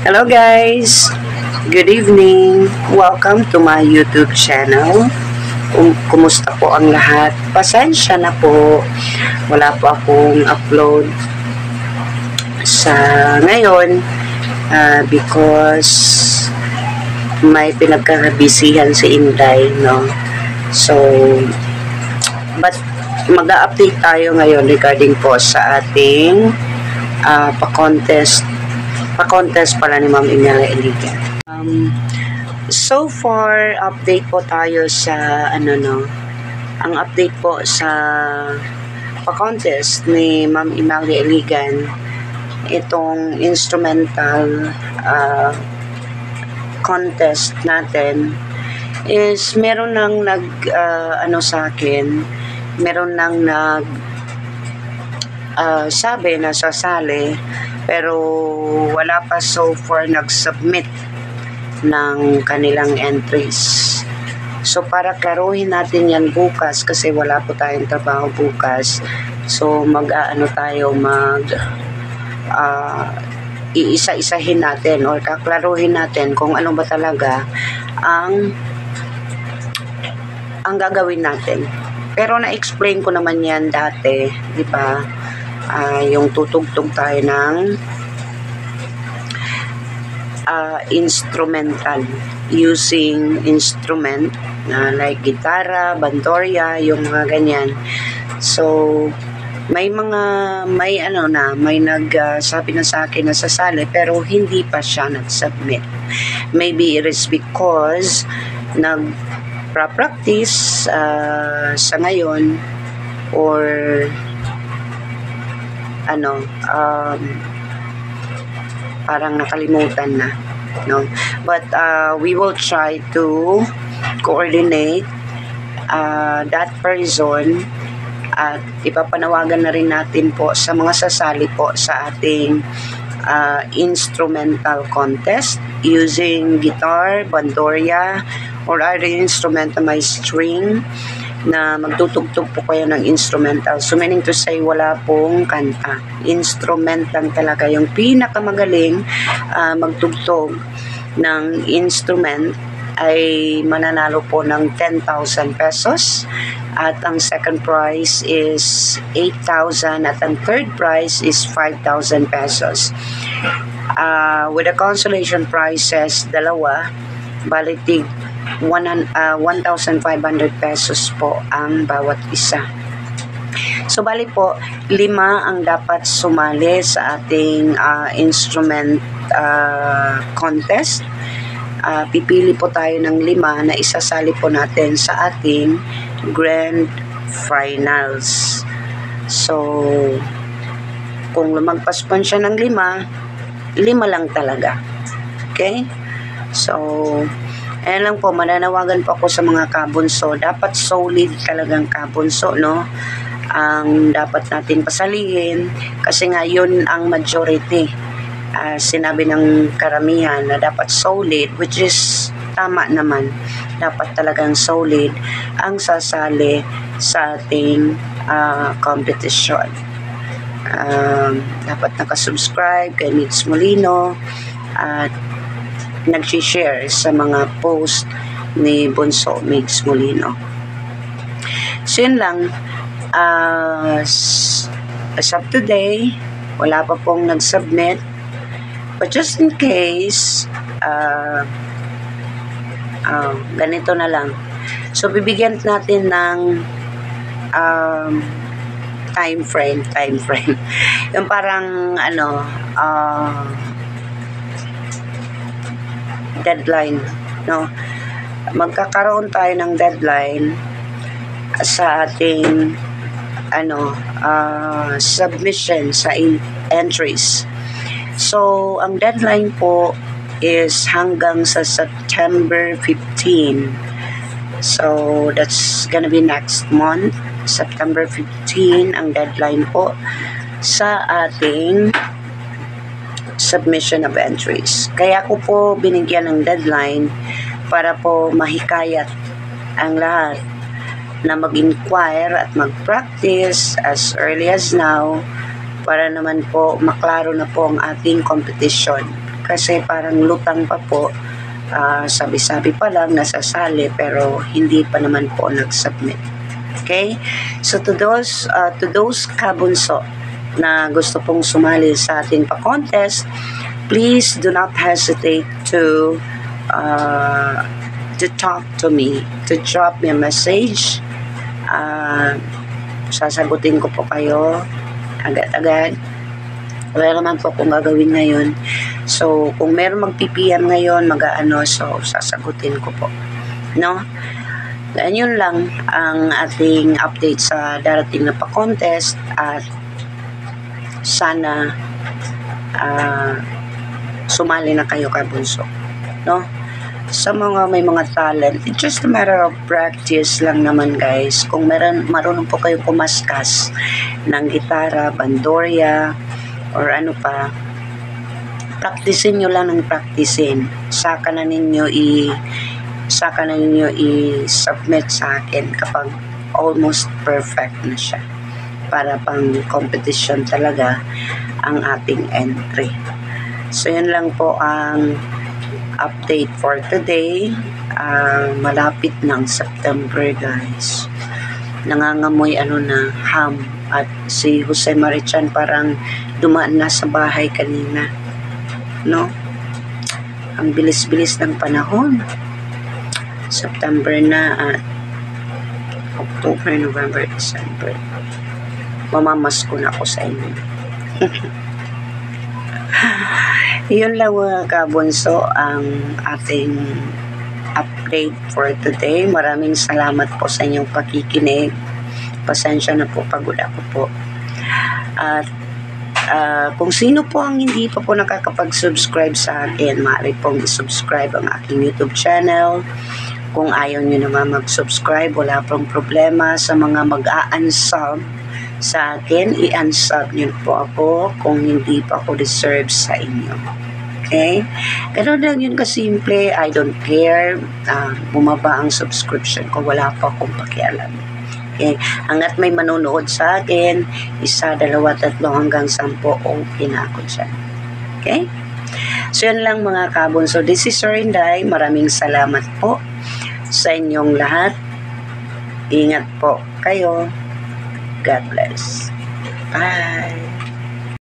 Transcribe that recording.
Hello guys! Good evening! Welcome to my YouTube channel. Kumusta po ang lahat? Pasensya na po. Wala po akong upload sa ngayon because may pinagkakabisihan si Inday, no? So, but mag-update tayo ngayon regarding po sa ating pa-contest pala ni Ma'am Imelda Eligan. So far, update po tayo sa ang update po sa pa-contest ni Ma'am Imelda Eligan, itong instrumental contest natin is meron nang sa akin, meron nang sabi na sasali, pero wala pa so far nag-submit ng kanilang entries. So para klaruhin natin yan bukas, kasi wala po tayong trabaho bukas, so tayo iisa-isahin natin or kaklaruhin natin kung ano ba talaga ang gagawin natin. Pero na-explain ko naman yan dati, di ba? Yung tutugtog tayo ng instrumental, using instrument like gitara, bandurria, yung mga ganyan. So may nagsabi na sa akin na sasali, pero hindi pa siya nag-submit. Maybe it is because nag-practice sa ngayon, or parang nakalimutan na, no? But we will try to coordinate that person, at ipapanawagan na rin natin po sa mga sasali po sa ating instrumental contest using guitar, bandurria, or other instrument na may string, na magtutugtog po kayo ng instrumental. So meaning to say, wala pong kanta. Instrument lang talaga. Yung pinakamagaling magtugtog ng instrument ay mananalo po ng 10,000 pesos. At ang second prize is 8,000, at ang third prize is 5,000 pesos. With the consolation prizes, dalawa, balitig 1,500 pesos po ang bawat isa. So bali po, 5 ang dapat sumali sa ating instrument contest. Pipili po tayo ng 5 na isasali po natin sa ating grand finals. So kung lumagpas pa siya ng 5 lang talaga. Okay? So ayan lang po, mananawagan po ako sa mga kabunso. Dapat solid talagang kabunso, no? Ang dapat natin pasalihin, kasi nga yun ang majority. Sinabi ng karamihan na dapat solid, which is tama naman. Dapat talagang solid ang sasali sa ating competition. Dapat nakasubscribe kay Migs Molino at nag-share sa mga post ni Bunso Migs Molino. So yun lang, as of today, wala pa pong nag-submit, but just in case, ganito na lang. So bibigyan natin ng time frame yung parang deadline, no? Magkakaroon tayo ng deadline sa ating submission sa entries. So ang deadline po is hanggang sa September 15. So that's gonna be next month. September 15 ang deadline po sa ating submission of entries. Kaya ko po binigyan ng deadline para po mahikayat ang lahat na mag-inquire at mag-practice as early as now para naman po maklaro na po ang ating competition. Kasi parang lutang pa po, sabi-sabi pa lang nasasali pero hindi pa naman po nag-submit. Okay? So to those kabunso na gusto pong sumali sa ating pa-contest, please do not hesitate to talk to me, to drop me a message. Sasagutin ko po kayo agad-agad. Wala naman po kung gagawin ngayon. So, kung meron mag-PPM ngayon, so sasagutin ko po. No? Yun lang ang ating update sa darating na pa-contest at sana sumali na kayo kabunso. No? Sa mga may mga talent, it's just a matter of practice lang naman guys. Kung marunong po kayong kumaskas ng gitara, bandorya, or ano pa, practicein nyo lang ng practicein. Saka na ninyo i-submit sa akin kapag almost perfect na siya. Para pang competition talaga ang ating entry. So, yun lang po ang update for today. Malapit ng September guys. Nangangamoy na ham. At si Jose Marichan parang dumaan na sa bahay kanina. No? Ang bilis-bilis ng panahon. September na at October, November, December. Mamamasko na ako sa inyo. Yun lang mga kabunso ang ating update for today. Maraming salamat po sa inyong pakikinig. Pasensya na po, pagod ako po. At kung sino po ang hindi pa po nakakapag-subscribe sa akin, maaari pong i-subscribe ang aking YouTube channel. Kung ayaw nyo naman mag-subscribe, wala pong problema. Sa mga mag-a-unsub sa akin, i-unsub nyo po ako kung hindi pa ako deserve sa inyo. Okay? Ganun lang yun kasimple. I don't care. Bumaba ang subscription ko. Wala pa akong pakialam. Okay? Hanggat may manonood sa akin, 1, 2, 3 hanggang 10, okay na ako dyan. Okay? So, yun lang mga kabon. So, this is Sorinday. Maraming salamat po sa inyong lahat. Ingat po kayo. God bless. Bye.